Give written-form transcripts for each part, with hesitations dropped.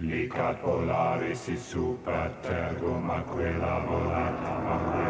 Licat polaris is super tergum Aquila volatum Aquila.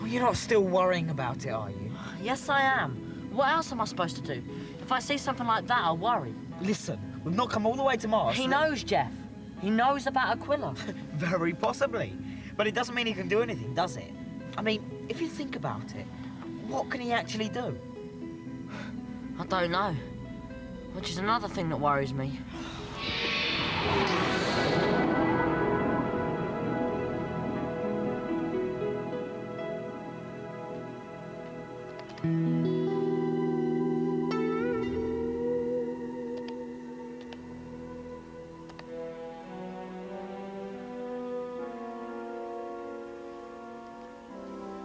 You're not still worrying about it, are you? Yes, I am. What else am I supposed to do? If I see something like that, I'll worry. Listen, we've not come all the way to Mars. He knows, Jeff. He knows about Aquila. Very possibly. But it doesn't mean he can do anything, does it? I mean, if you think about it, what can he actually do? I don't know. Which is another thing that worries me.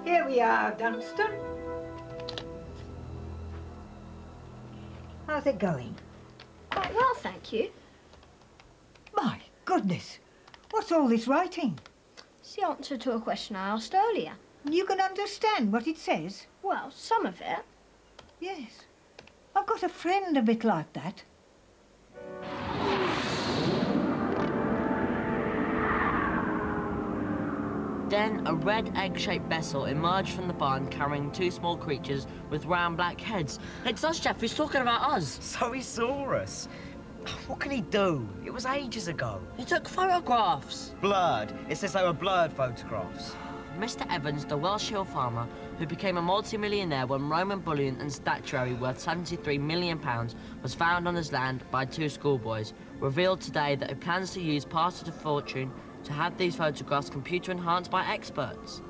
Here we are, Dunstan. How's it going? Quite well, thank you. My goodness, what's all this writing? It's the answer to a question I asked earlier. You can understand what it says? Well, some of it. Yes. I've got a friend a bit like that. Then a red egg-shaped vessel emerged from the barn carrying two small creatures with round black heads. It's us, Jeff. He's talking about us. So he saw us. What can he do? It was ages ago. He took photographs. Blurred. It says they were blurred photographs. Mr. Evans, the Welsh hill farmer, who became a multi-millionaire when Roman bullion and statuary worth £73 million was found on his land by two schoolboys, revealed today that he plans to use part of the fortune to have these photographs computer-enhanced by experts.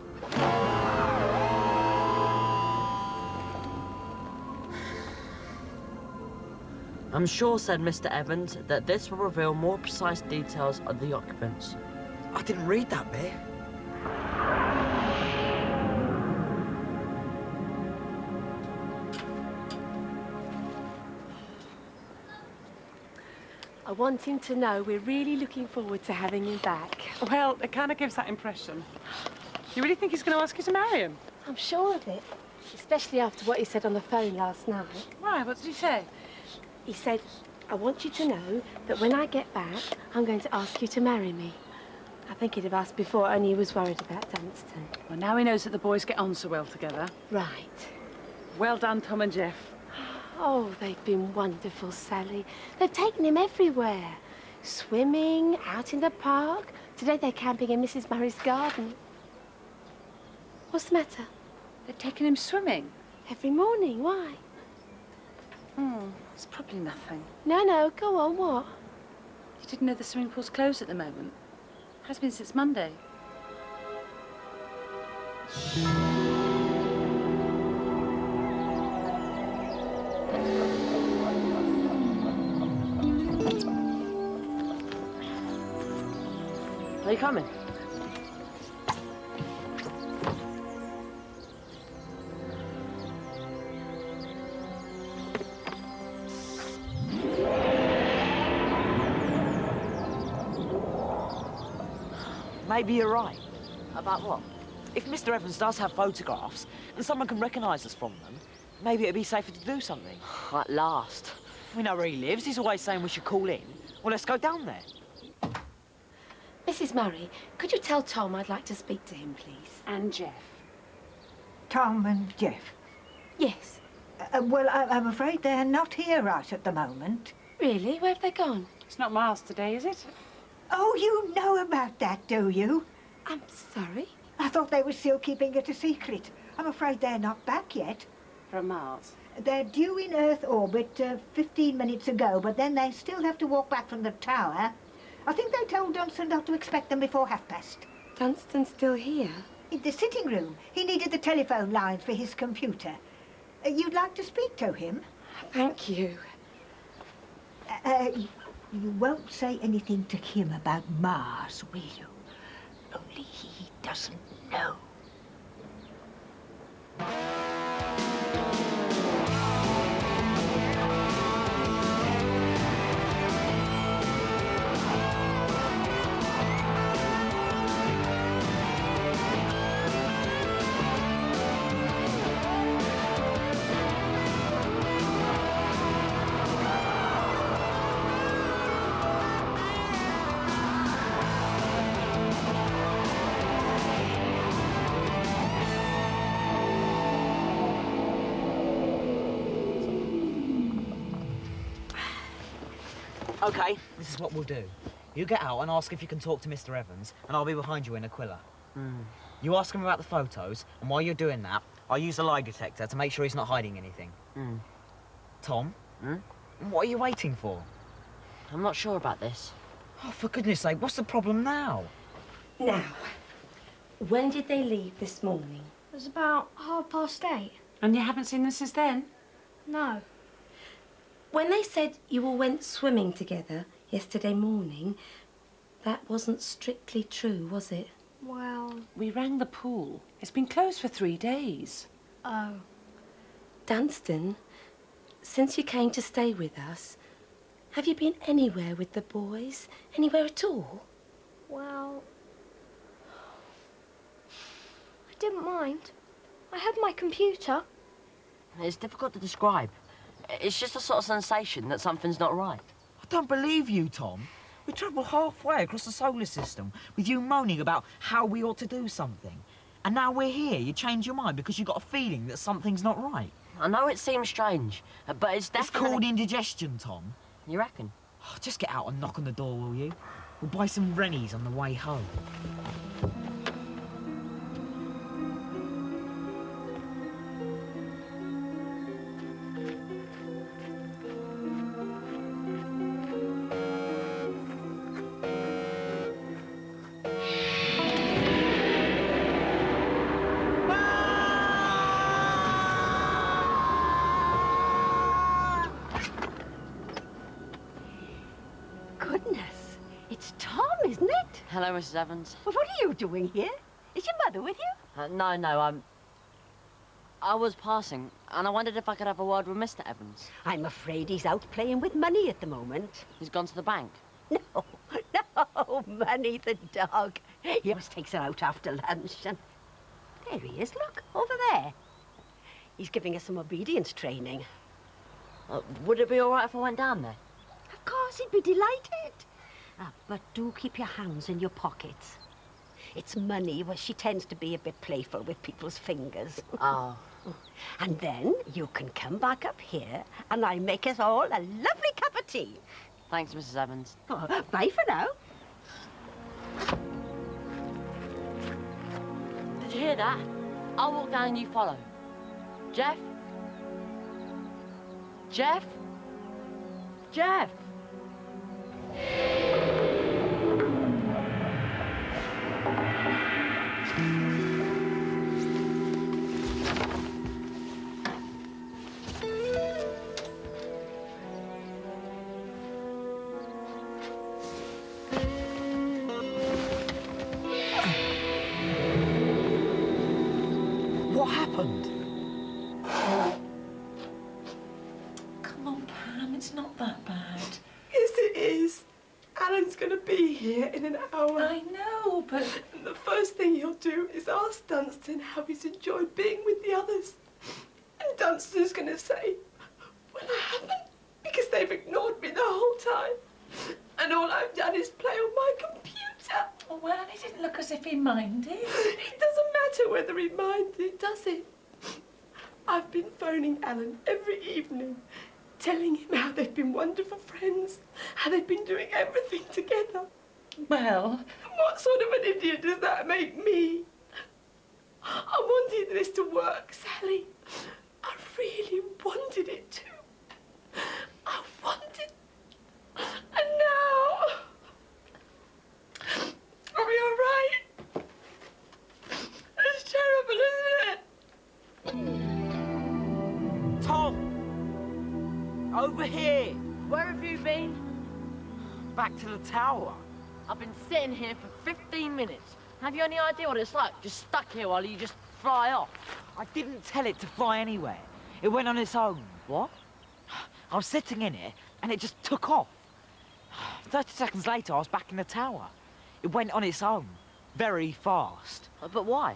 I'm sure, said Mr. Evans, that this will reveal more precise details of the occupants. I didn't read that bit. I want him to know we're really looking forward to having him back. Well, it kind of gives that impression. You really think he's going to ask you to marry him? I'm sure of it, especially after what he said on the phone last night. Why? What did he say? He said, I want you to know that when I get back, I'm going to ask you to marry me. I think he'd have asked before, only he was worried about Dunstan. Well, now he knows that the boys get on so well together. Right. Well done, Tom and Jeff. Oh, they've been wonderful, Sally. They've taken him everywhere. Swimming, out in the park. Today they're camping in Mrs. Murray's garden. What's the matter? They've taken him swimming? Every morning, why? It's probably nothing. No, go on, what? You didn't know the swimming pool's closed at the moment? Has been since Monday. Are you coming? Maybe you're right. About what? If Mr. Evans does have photographs and someone can recognise us from them, maybe it'd be safer to do something. At last. We know where he lives. He's always saying we should call in. Well, let's go down there. Mrs. Murray, could you tell Tom I'd like to speak to him, please? And Jeff. Tom and Jeff? Yes. Well, I'm afraid they're not here right at the moment. Really? Where have they gone? It's not Miles today, is it? Oh, you know about that, do you? I'm sorry? I thought they were still keeping it a secret. I'm afraid they're not back yet. From Miles. They're due in Earth orbit 15 minutes ago, but then they still have to walk back from the tower. I think they told Dunstan not to expect them before past. Dunstan's still here? In the sitting room. He needed the telephone lines for his computer. You'd like to speak to him? Thank you. You won't say anything to him about Mars, will you? Only he doesn't know. OK, this is what we'll do. You get out and ask if you can talk to Mr. Evans, and I'll be behind you in Aquila. You ask him about the photos, and while you're doing that, I'll use the lie detector to make sure he's not hiding anything. Tom? What are you waiting for? I'm not sure about this. Oh, for goodness sake, what's the problem now? Now, when did they leave this morning? It was about 8:30. And you haven't seen them since then? No. When they said you all went swimming together yesterday morning, that wasn't strictly true, was it? Well... We rang the pool. It's been closed for 3 days. Oh. Dunstan, since you came to stay with us, have you been anywhere with the boys? Anywhere at all? Well... I didn't mind. I had my computer. It's difficult to describe. It's just a sort of sensation that something's not right. I don't believe you, Tom. We travelled halfway across the solar system with you moaning about how we ought to do something. And now we're here, you change your mind because you've got a feeling that something's not right. I know it seems strange, but it's definitely... It's called indigestion, Tom. You reckon? Oh, just get out and knock on the door, will you? We'll buy some Rennies on the way home. Goodness, it's Tom, isn't it? Hello, Mrs. Evans. Well, what are you doing here? Is your mother with you? No, I was passing, and I wondered if I could have a word with Mr. Evans. I'm afraid he's out playing with Money at the moment. He's gone to the bank. No, no, Money the dog. He always takes her out after lunch, and there he is, look, over there. He's giving us some obedience training. Would it be all right if I went down there? Of course, he'd be delighted. But do keep your hands in your pockets. It's Money, well, she tends to be a bit playful with people's fingers. Oh. And then you can come back up here, and I'll make us all a lovely cup of tea. Thanks, Mrs. Evans. Oh, bye for now. Did you hear that? I'll walk down and you follow. Jeff? Jeff? Jeff? What happened? Come on, Pam, it's not that bad. Yes, it is. Alan's going to be here in an hour. I know, but... And the first thing he'll do is ask Dunstan how he's enjoyed being with the others. And Dunstan's going to say, well, I haven't, because they've ignored me the whole time. And all I've done is play on my computer. Oh, well, he didn't look as if he minded. It doesn't matter whether he minded, does it? I've been phoning Alan every evening, telling him how they've been wonderful friends, how they've been doing everything together. Well... And what sort of an idiot does that make me? I wanted this to work, Sally. I really wanted it to. I wanted... And now... Are we all right? It's terrible, isn't it? Tom! Over here! Where have you been? Back to the tower. I've been sitting here for 15 minutes. Have you any idea what it's like? Just stuck here while you just fly off. I didn't tell it to fly anywhere. It went on its own. What? I was sitting in it, and it just took off. 30 seconds later, I was back in the tower. It went on its own. Very fast. But why?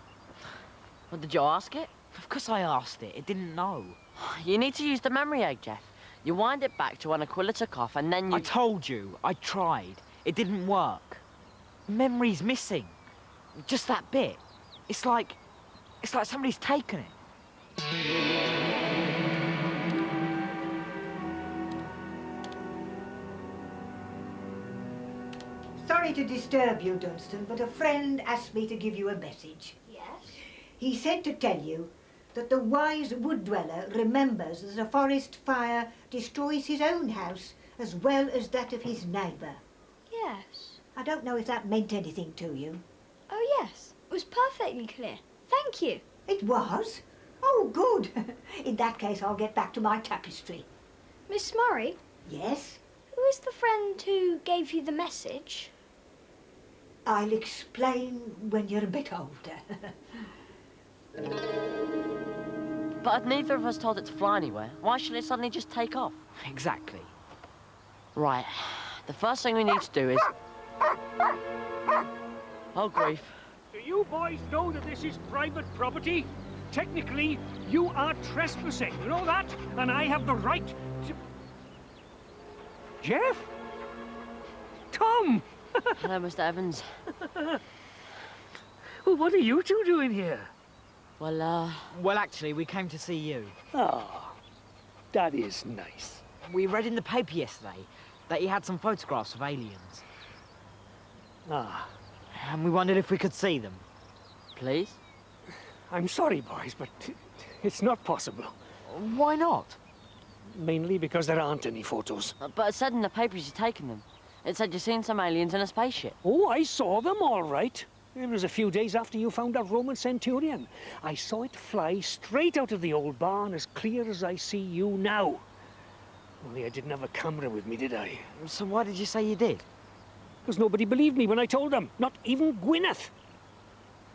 Well, did you ask it? Of course I asked it. It didn't know. You need to use the memory egg, Jeff. You wind it back to when Aquila took off, and then you... I told you. I tried. It didn't work. Memory's missing. Just that bit. It's like somebody's taken it. Sorry to disturb you, Dunstan, but a friend asked me to give you a message. Yes? He said to tell you that the wise wood dweller remembers that a forest fire destroys his own house as well as that of his neighbour. Yes. I don't know if that meant anything to you. Oh, yes. It was perfectly clear. Thank you. It was? Oh, good. In that case, I'll get back to my tapestry. Miss Murray, Yes? who is the friend who gave you the message? I'll explain when you're a bit older. But if neither of us told it to fly anywhere, why should it suddenly just take off? Exactly. Right. The first thing we need to do is... Oh, grief. Do you boys know that this is private property? Technically, you are trespassing. You know that? And I have the right to... Jeff? Tom! Hello, Mr. Evans. Well, what are you two doing here? Well, Well, actually, we came to see you. Ah, that is nice. We read in the paper yesterday that you had some photographs of aliens. Ah, And we wondered if we could see them. please? I'm sorry, boys, but it's not possible. Why not? Mainly because there aren't any photos. But it said in the papers you'd taken them. It said you'd seen some aliens in a spaceship. Oh, I saw them all right. It was a few days after you found that Roman centurion. I saw it fly straight out of the old barn as clear as I see you now. Only I didn't have a camera with me, did I? So why did you say you did? Because nobody believed me when I told them. Not even Gwyneth.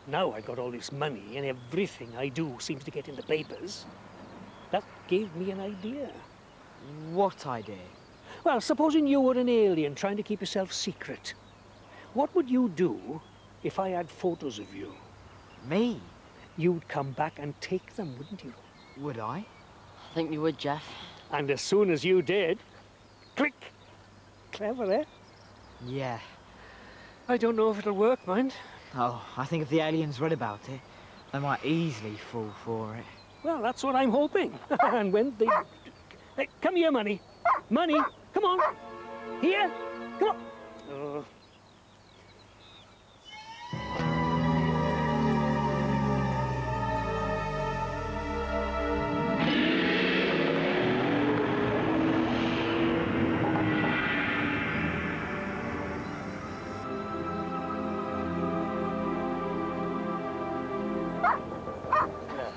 Now I got all this money and everything I do seems to get in the papers. That gave me an idea. What idea? Well, supposing you were an alien trying to keep yourself secret. What would you do if I had photos of you? Me? You'd come back and take them, wouldn't you? Would I? I think you would, Jeff. And as soon as you did, click. Clever, eh? Yeah. I don't know if it'll work, mind. Oh, I think if the aliens read about it, they might easily fall for it. Well, that's what I'm hoping. And when they... Hey, come here, Money. Money, come on. Here, come on. Oh.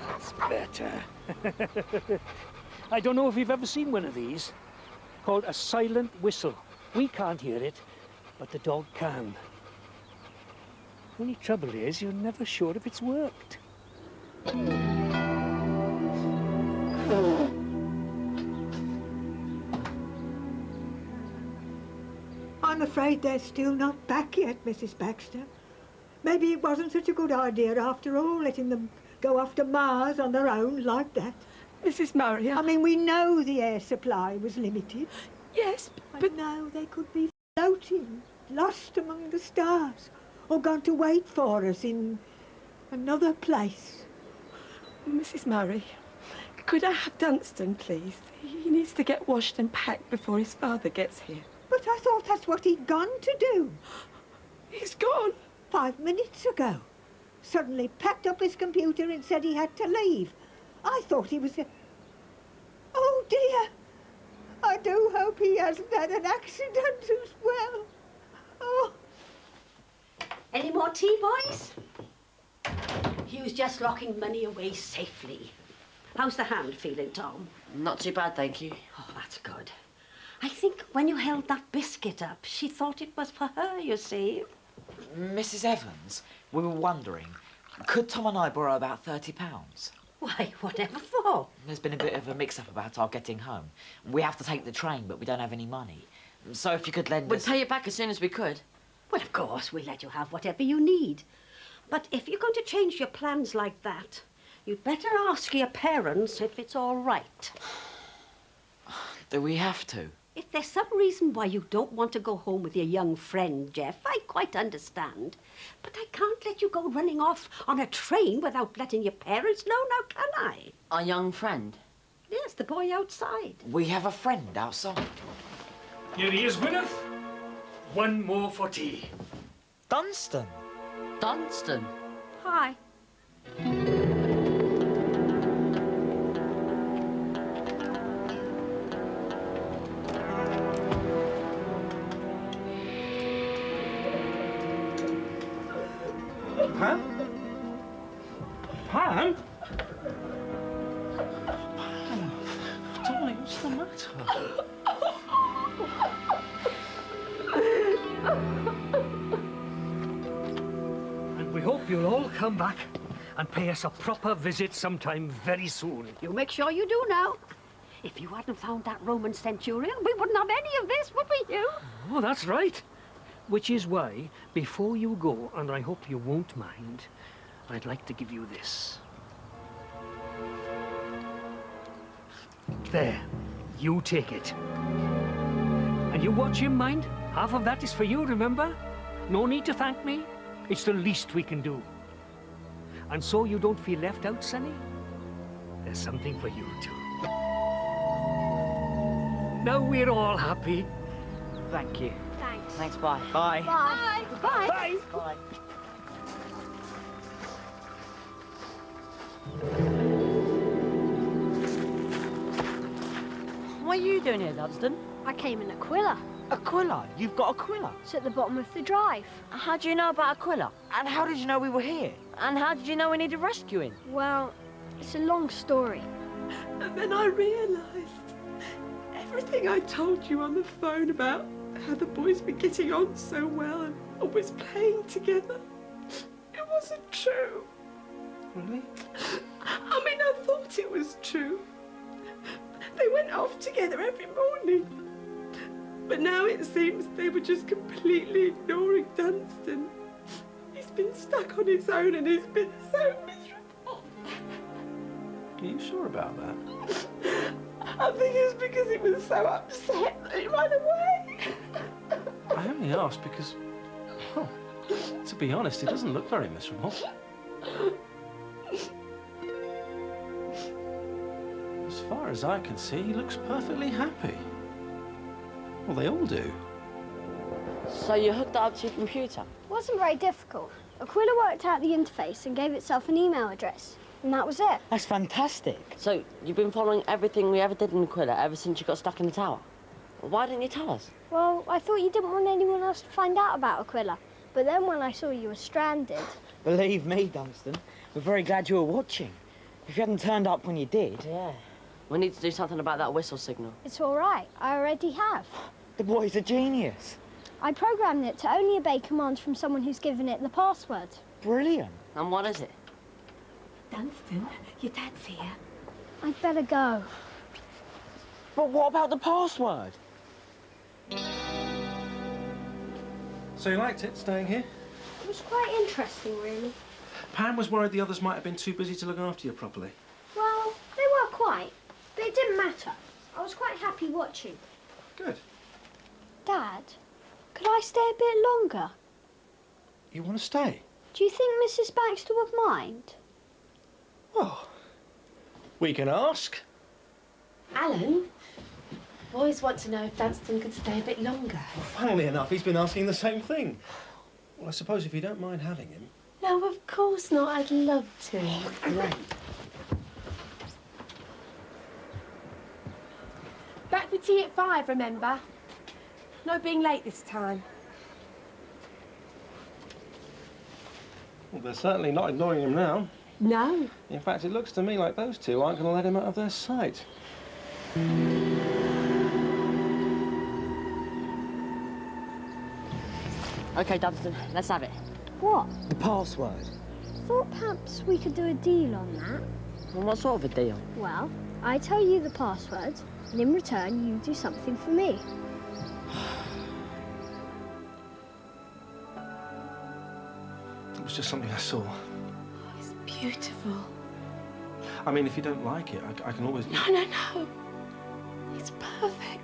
That's better. I don't know if you've ever seen one of these, called a silent whistle. We can't hear it, but the dog can. Only trouble is, you're never sure if it's worked. I'm afraid they're still not back yet, Mrs. Baxter. Maybe it wasn't such a good idea after all, letting them go off to Mars on their own like that. Mrs. Murray, I mean, we know the air supply was limited. Yes, But now they could be floating, lost among the stars, or gone to wait for us in another place. Mrs. Murray, could I have Dunstan, please? He needs to get washed and packed before his father gets here. But I thought that's what he'd gone to do. He's gone. 5 minutes ago. Suddenly packed up his computer and said he had to leave. I thought he was... Oh, dear. I do hope he hasn't had an accident as well. Oh. Any more tea, boys? He was just locking Money away safely. How's the hand feeling, Tom? Not too bad, thank you. Oh, that's good. I think when you held that biscuit up, she thought it was for her, you see. Mrs. Evans, we were wondering, could Tom and I borrow about £30? Why, whatever for? There's been a bit of a mix-up about our getting home. We have to take the train, but we don't have any money. So if you could lend We'd us... pay it back as soon as we could. Well, of course, we'll let you have whatever you need. But if you're going to change your plans like that, you'd better ask your parents if it's all right. Do we have to? If there's some reason why you don't want to go home with your young friend, Jeff, I quite understand. But I can't let you go running off on a train without letting your parents know, now can I? Our young friend? Yes, the boy outside. We have a friend outside. Here he is, Gwyneth. One more for tea. Dunstan. Dunstan? Hi. Pam? Pam? Darling, what's the matter? And we hope you'll all come back and pay us a proper visit sometime very soon. You make sure you do now. If you hadn't found that Roman centurion, we wouldn't have any of this, would we, Hugh? Oh, that's right. Which is why, before you go, and I hope you won't mind, I'd like to give you this. There, you take it. And you watch him, mind? Half of that is for you, remember? No need to thank me. It's the least we can do. And so you don't feel left out, Sonny, there's something for you too. Now we're all happy. Thank you. Thanks. Thanks, bye. Bye. Bye. Bye. Bye. Bye. What are you doing here, Dunstan? I came in Aquila. Aquila? You've got Aquila? It's at the bottom of the drive. How do you know about Aquila? And how did you know we were here? And how did you know we needed rescuing? Well, it's a long story. And then I realised everything I told you on the phone about how the boys were getting on so well and always playing together, it wasn't true. Really? I mean, I thought it was true. They went off together every morning. But now it seems they were just completely ignoring Dunstan. He's been stuck on his own and he's been so miserable. Are you sure about that? I think it's because he was so upset that he ran away. I only asked because, well, to be honest, he doesn't look very miserable. As far as I can see, he looks perfectly happy. Well, they all do. So you hooked that up to your computer? It wasn't very difficult. Aquila worked out the interface and gave itself an email address. And that was it. That's fantastic. So you've been following everything we ever did in Aquila ever since you got stuck in the tower? Why didn't you tell us? Well, I thought you didn't want anyone else to find out about Aquila. But then when I saw you were stranded... Believe me, Dunstan, we're very glad you were watching. If you hadn't turned up when you did... Yeah. We need to do something about that whistle signal. It's all right. I already have. The boy's a genius. I programmed it to only obey commands from someone who's given it the password. Brilliant. And what is it? Dunstan, your dad's here. I'd better go. But what about the password? So you liked it, staying here? It was quite interesting, really. Pam was worried the others might have been too busy to look after you properly. Well, they were quite, but it didn't matter. I was quite happy watching. Good. Dad, could I stay a bit longer? You want to stay? Do you think Mrs. Baxter would mind? Well, we can ask. Alan, boys want to know if Dunstan could stay a bit longer. Well, funnily enough, he's been asking the same thing. Well, I suppose if you don't mind having him... No, of course not. I'd love to. Great. Back for tea at 5, remember? No being late this time. Well, they're certainly not ignoring him now. No. In fact, it looks to me like those two aren't going to let him out of their sight. OK, Dunstan, let's have it. What? The password. Thought perhaps we could do a deal on that. Well, what sort of a deal? Well, I tell you the password, and in return you do something for me. It was just something I saw. Oh, it's beautiful. I mean, if you don't like it, I can always... No, no, no. It's perfect.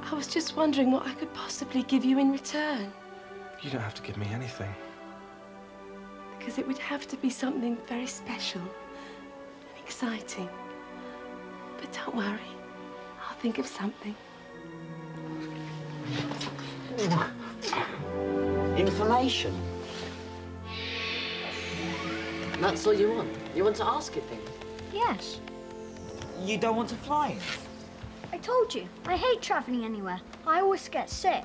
I was just wondering what I could possibly give you in return. You don't have to give me anything. Because it would have to be something very special and exciting. But don't worry, I'll think of something. Information? That's all you want? You want to ask it things? Yes. You don't want to fly it? I told you, I hate travelling anywhere. I always get sick.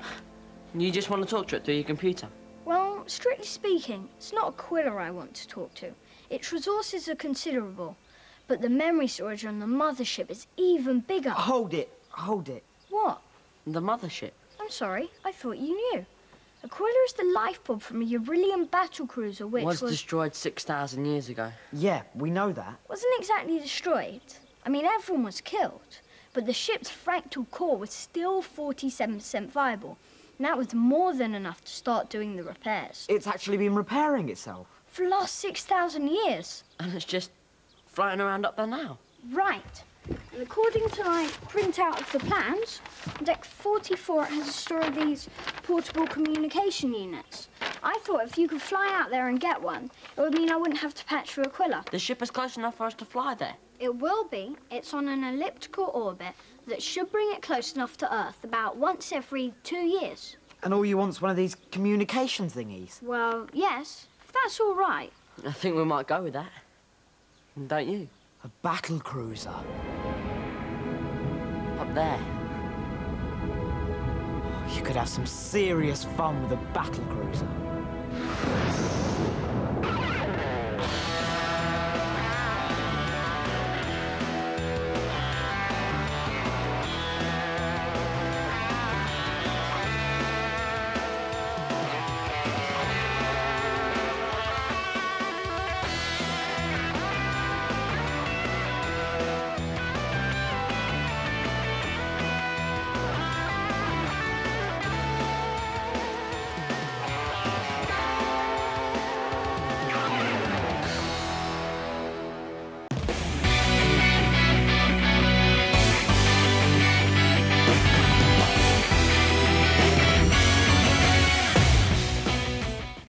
You just want to talk to it through your computer? Well, strictly speaking, it's not Aquila I want to talk to. Its resources are considerable, but the memory storage on the mothership is even bigger. Hold it, hold it. What? The mothership? I'm sorry, I thought you knew. Aquila is the lifeboat from a Eurylian battlecruiser which was destroyed 6,000 years ago. Yeah, we know that. Wasn't exactly destroyed. I mean, everyone was killed, but the ship's fractal core was still 47% viable. And that was more than enough to start doing the repairs. It's actually been repairing itself. For the last 6,000 years. And it's just floating around up there now? Right. And according to my printout of the plans, Deck 44 has a store of these portable communication units. I thought if you could fly out there and get one, it would mean I wouldn't have to patch for Aquila. The ship is close enough for us to fly there? It will be. It's on an elliptical orbit that should bring it close enough to Earth about once every 2 years. And all you want's one of these communication thingies? Well, yes, if that's all right. I think we might go with that. Don't you? A battle cruiser. Up there. You could have some serious fun with a battle cruiser.